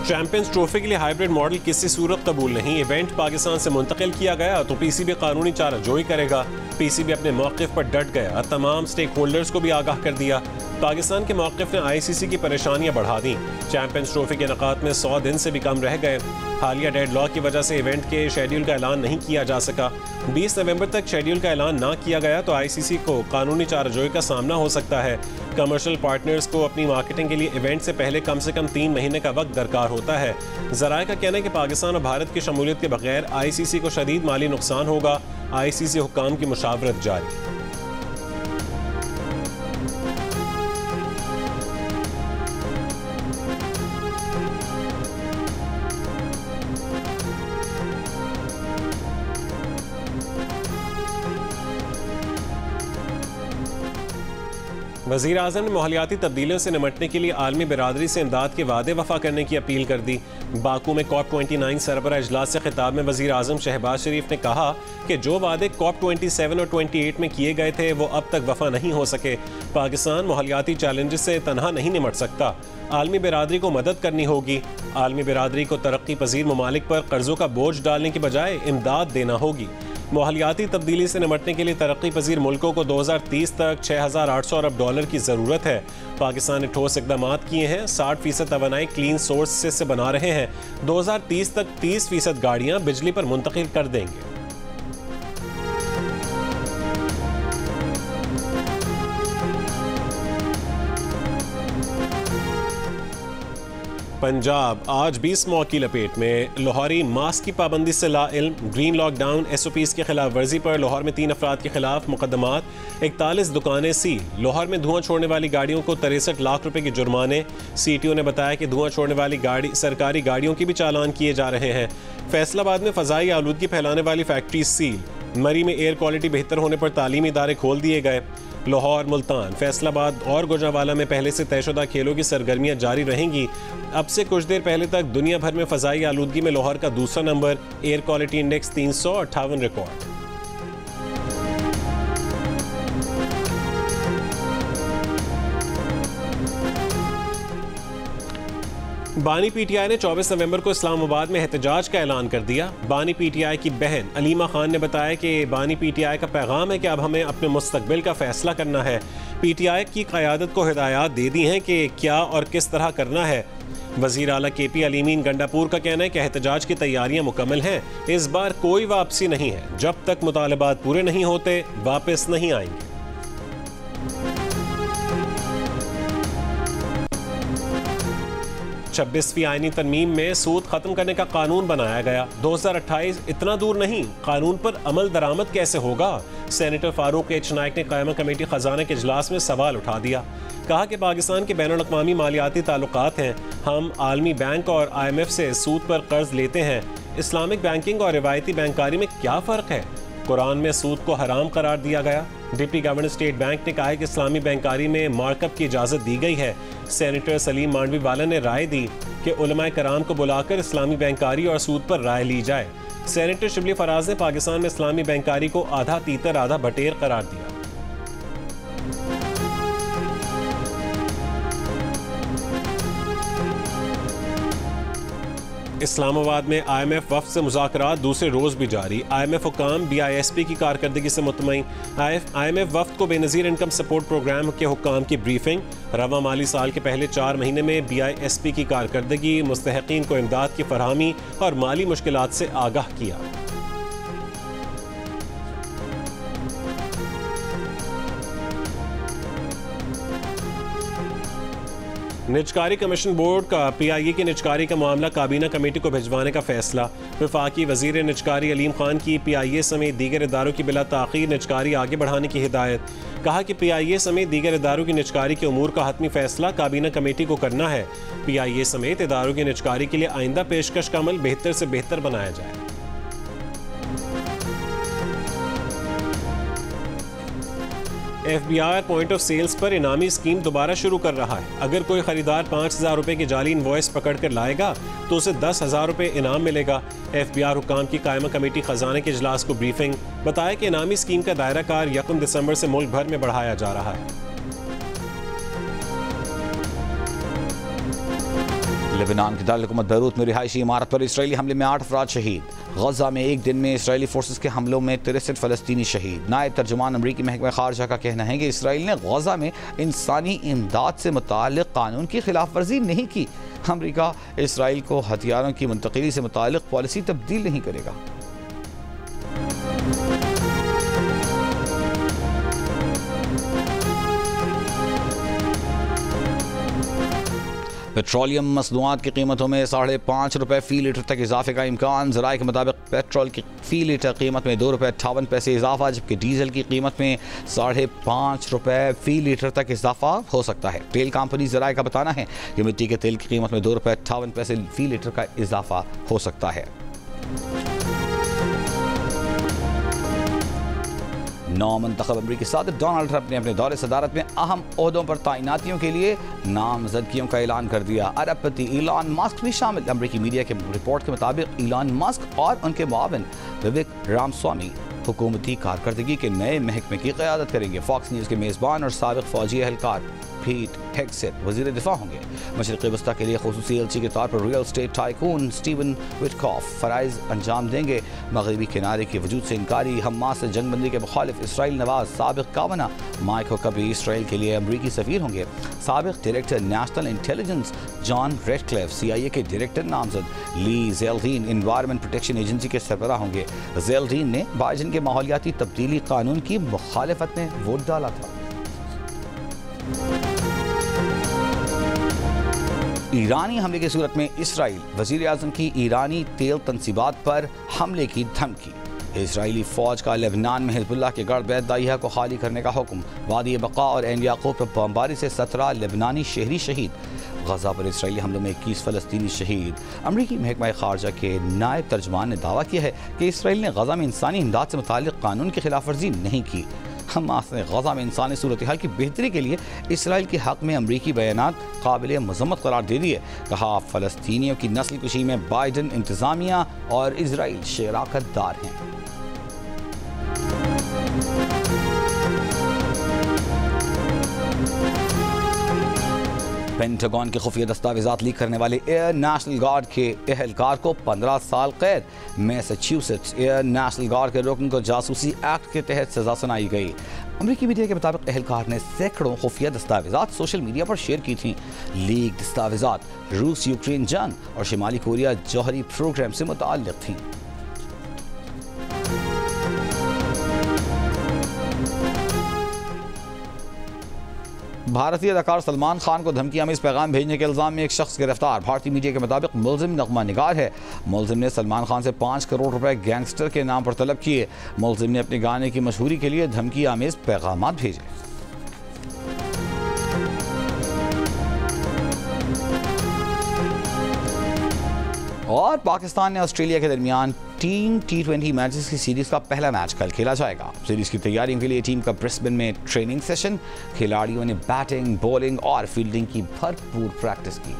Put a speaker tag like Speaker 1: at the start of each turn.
Speaker 1: Champions trophy के लिए hybrid model किसी सूरत कबूल नहीं। इवेंट पाकिस्तान से मुंतकिल किया गया तो पीसीबी कानूनी चाराजोई करेगा। पीसीबी अपने मौक़िफ़ पर डट गया, तमाम स्टेक होल्डर्स को भी आगाह कर दिया। पाकिस्तान के मौक़िफ़ ने आईसीसी की परेशानियां बढ़ा दी। चैंपियंस ट्रॉफी के इनेकाद में 100 दिन से भी कम रह गए। हालिया डेडलॉक की वजह से इवेंट के शेड्यूल का ऐलान नहीं किया जा सका। 20 नवंबर तक शेड्यूल का ऐलान ना किया गया तो आईसीसी को कानूनी चाराजोई का सामना हो सकता है। कमर्शियल पार्टनर्स को अपनी मार्केटिंग के लिए इवेंट से कम 3 महीने का वक्त दरकार होता है। ज़राए का कहना है कि पाकिस्तान और भारत की शमूलियत के बगैर आईसीसी को शदीद माली नुकसान होगा। आईसीसी हुक्काम की मुशावरत जारी। वज़ीर आज़म ने माहौलियाती तब्दीलियों से निमटने के लिए आलमी बिरादरी से इमदाद के वादे वफा करने की अपील कर दी। बाकू में COP29 सरबराह इजलास से खिताब में वज़ीर आज़म शहबाज शरीफ ने कहा कि जो वादे COP27 और 28 में किए गए थे वो अब तक वफा नहीं हो सके। पाकिस्तान माहौलियाती चैलेंजेस से तनहा नहीं निमट सकता, आलमी बिरादरी को मदद करनी होगी। आलमी बिरादरी को तरक्की पजीर ममालिक पर कर्जों का बोझ डालने के बजाय इमदाद देना होगी। माहौलियाती तब्दीली से निमटने के लिए तरक्की पजीर मुल्कों को 2030 तक $6,800 अरब की ज़रूरत है। पाकिस्तान ने ठोस इक़दाम किए हैं। 60% तवानाई क्लीन सोर्स से बना रहे हैं। 2030 तक 30% गाड़ियाँ बिजली पर मुंतकिल कर देंगे। पंजाब आज 20 मौ की लपेट में। लाहौरी मास्क की पाबंदी से लाइल्म। ग्रीन लॉकडाउन SOPs की खिलाफ वर्जी पर लाहौर में 3 अफराद के खिलाफ मुकदमात। 41 दुकानें सील। लाहौर में धुआं छोड़ने वाली गाड़ियों को 63 लाख रुपए के जुर्माने। CTO ने बताया कि धुआं छोड़ने वाली सरकारी गाड़ियों की भी चालान किए जा रहे हैं। फैसलाबाद में फ़ज़ाई आलूदगी फैलाने वाली फैक्ट्री सील। मरी में एयर क्वालिटी बेहतर होने पर तालीमी इदारे खोल दिए गए। लाहौर, मुल्तान, फैसलाबाद और गुजरांवाला में पहले से तयशुदा खेलों की सरगर्मियां जारी रहेंगी। अब से कुछ देर पहले तक दुनिया भर में फ़ज़ाई आलूदगी में लाहौर का दूसरा number. Air quality index 358 record. बानी PTI ने 24 नवंबर को इस्लामाबाद में एहतजाज का ऐलान कर दिया। बानी PTI की बहन अलीमा खान ने बताया कि बानी PTI का पैगाम है कि अब हमें अपने मुस्तकबिल का फैसला करना है। PTI की क़यादत को हिदायत दे दी हैं कि क्या और किस तरह करना है। वज़ीर आला KP अलीमीन गंडापुर का कहना है कि एहतजाज की तैयारियां मुकम्मल हैं। इस बार कोई वापसी नहीं है। जब तक मुतालबात पूरे नहीं होते वापस नहीं आएंगे। 26वीं आईनी तरमीम में सूद खत्म करने का कानून बनाया गया। 2028 इतना दूर नहीं, कानून पर अमल दरामद कैसे होगा? सेनेटर फारूक H नाइक ने कायमा कमेटी खजाना के इजलास में सवाल उठा दिया। कहा कि पाकिस्तान के बैनुल अक़वामी मालियाती ताल्लुकात हैं। हम आलमी बैंक और IMF से सूद पर कर्ज लेते हैं। इस्लामिक बैंकिंग और रिवायती बैंकारी में क्या फ़र्क है? कुरान में सूद को हराम करार दिया गया। डिप्टी गवर्नर स्टेट बैंक ने कहा है कि इस्लामी बैंकारी में मार्कअप की इजाज़त दी गई है। सेनेटर सलीम मांडवी वाला ने राय दी कि उलमाए कराम को बुलाकर इस्लामी बैंकारी और सूद पर राय ली जाए। सेनेटर शिबली फराज ने पाकिस्तान में इस्लामी बैंकारी को आधा तीतर आधा बटेर करार दिया। इस्लामाबाद में IMF वफ़द से मुज़ाकरात दूसरे रोज़ भी जारी। IMF हुक्काम BISP की कारकर्दगी से मुतमईन। IMF वफ़द को बेनज़ीर इनकम सपोर्ट प्रोग्राम के हुक्काम की ब्रीफिंग। रवा माली साल के पहले 4 महीने में BISP की कारकर्दगी, मुस्तहक़ीन को इमदाद की फरहमी और माली मुश्किलात से आगाह किया। निजकारी कमीशन बोर्ड का PIA की निजकारी का मामला काबीना कमेटी को भिजवाने का फैसला। वफाकी वजीर निजकारी अलीम खान की PIA समेत दीगर इदारों की बिला ताख़ीर निजकारी आगे बढ़ाने की हिदायत। कहा कि PIA समेत दीगर इदारों की निजकारी के उमूर का हतमी फैसला काबीना कमेटी को करना है। PIA समेत इदारों की निजकारी के लिए आइंदा पेशकश का अमल बेहतर से बेहतर बनाया जाए। FBI पॉइंट ऑफ सेल्स पर इनामी स्कीम दोबारा शुरू कर रहा है। अगर कोई खरीदार 5,000 रुपए की जाली इनवॉइस पकड़ कर लाएगा तो उसे 10,000 रुपए इनाम मिलेगा। FBI हुक्काम की कायमा कमेटी खजाने के इजलास को ब्रीफिंग। बताया कि इनामी स्कीम का दायरा कार 1 दिसंबर से मुल्क भर में बढ़ाया जा रहा है।
Speaker 2: लेबनान की दारुल-हुकूमत बैरूत में रिहायशी इमारत पर इसराइली हमले में 8 अफराद शहीद। गजा में एक दिन में इसराइली फोर्सेस के हमलों में 63 फलस्तीनी शहीद। नायब तर्जुमान अमरीकी महकमा खारजा का कहना है कि इसराइल ने गजा में इंसानी इमदाद से मुताल्लिक़ कानून की खिलाफ वर्जी नहीं की। अमरीका इसराइल को हथियारों की मुंतकिली से मुताल्लिक़ पॉलिसी तब्दील नहीं करेगा। पेट्रोलियम मसनूआत की कीमतों में 5.5 रुपये फ़ी लीटर तक इजाफे का इम्कान। ज़राए के मुताबिक पेट्रोल की फ़ी लीटर कीमत में 2 रुपये 58 पैसे इजाफा, जबकि डीजल की कीमत में 5.5 रुपये फ़ी लीटर तक इजाफा हो सकता है। तेल कंपनी ज़राए का बताना है कि मिट्टी के तेल की कीमत में 2 रुपये 58 पैसे फ़ी लीटर का इजाफा हो सकता है। नौमंतखब अमरीकी सदर डोनाल्ड ट्रंप ने अपने दौरे सदारत में अहम ओहदों पर तैनातियों के लिए नामजदगियों का ऐलान कर दिया। अरबपति इलॉन मस्क भी शामिल। अमरीकी मीडिया के रिपोर्ट के मुताबिक इलॉन मस्क और उनके मुआविन विवेक रामस्वामी हुकूमती कारकर्दगी के नए महकमे की क़यादत करेंगे। फॉक्स न्यूज़ के मेज़बान और साबिक़ फ़ौजी एहलकार पीट हेगसेट वज़ीर दिफ़ा होंगे। मशरिक़ी वस्ता के लिए ख़ुसूसी एलची के तौर पर real estate tycoon Steven Witkoff फ़राइज़ अंजाम देंगे। मगरबी किनारे के वजूद से इनकारी हमास से जंगबंदी के मुखालिफ इसराइल नवाज साबिक़ काबना माइक हुकबी इसराइल के लिए अमरीकी सफ़ीर होंगे। साबिक़ director national intelligence John Ratcliffe CIA के डायरेक्टर नामजद Lee Zeldin environment protection agency के सरबराह होंगे। ज़ेल्डीन ने बाइडेन के माहौलियाती तब्दीली कानून की मुखालिफत में वोट डाला था। ईरानी हमले की सूरत में इसराइल वज़ीर आज़म की ईरानी तेल तंसीबात पर हमले की धमकी। इसराइली फ़ौज का लेबनान में हिज़्बुल्लाह के गढ़ बैत दाहिया को खाली करने का हुक्म। वादी बका और एन याकूब पर बमबारी से 17 लेबनानी शहरी शहीद। गजा पर इसराइली हमलों में 21 फ़लस्तीनी शहीद। अमरीकी महकमा खारजा के नायब तर्जुमान ने दावा किया है कि इसराइल ने गजा में इंसानी इमदाद से मुताल्लिक़ कानून की खिलाफ वर्जी नहीं की। हमास ने गजा में इंसानी सूरत हाल की बेहतरी के लिए इसराइल के हक़ में अमरीकी बयानात काबिल मज़म्मत करार दे दिए। कहा फ़लस्तीनियों की नस्ल कुशी में बाइडेन इंतज़ामिया और इसराइल शराकत दार हैं। पेंटागन के खुफिया दस्तावेज़ात लीक करने वाले एयर नेशनल गार्ड के एहलकार को 15 साल कैद। मैसाचुसेट्स एयर नेशनल गार्ड के रुकन को जासूसी एक्ट के तहत सजा सुनाई गई। अमरीकी मीडिया के मुताबिक एहलकार ने सैकड़ों खुफिया दस्तावेज़ात सोशल मीडिया पर शेयर की थीं। लीक दस्तावेज़ात रूस यूक्रेन जंग और शिमाली कोरिया जौहरी प्रोग्राम से मुताल्लिक़ थीं। भारतीय अदाकार सलमान खान को धमकी-आमेज़ पैगाम भेजने के इल्ज़ाम में एक शख्स गिरफ्तार। भारतीय मीडिया के मुताबिक मुलजिम नगमा निगार है। मुलजिम ने सलमान खान से 5 करोड़ रुपए गैंगस्टर के नाम पर तलब किए। मुलजिम ने अपने गाने की मशहूरी के लिए धमकी-आमेज़ पैगाम भेजे। और पाकिस्तान ने ऑस्ट्रेलिया के दरमियान टीम T20 मैचेस की सीरीज का पहला मैच कल खेला जाएगा। सीरीज की तैयारियों के लिए टीम का ब्रिस्बेन में ट्रेनिंग सेशन। खिलाड़ियों ने बैटिंग, बॉलिंग और फील्डिंग की भरपूर प्रैक्टिस की।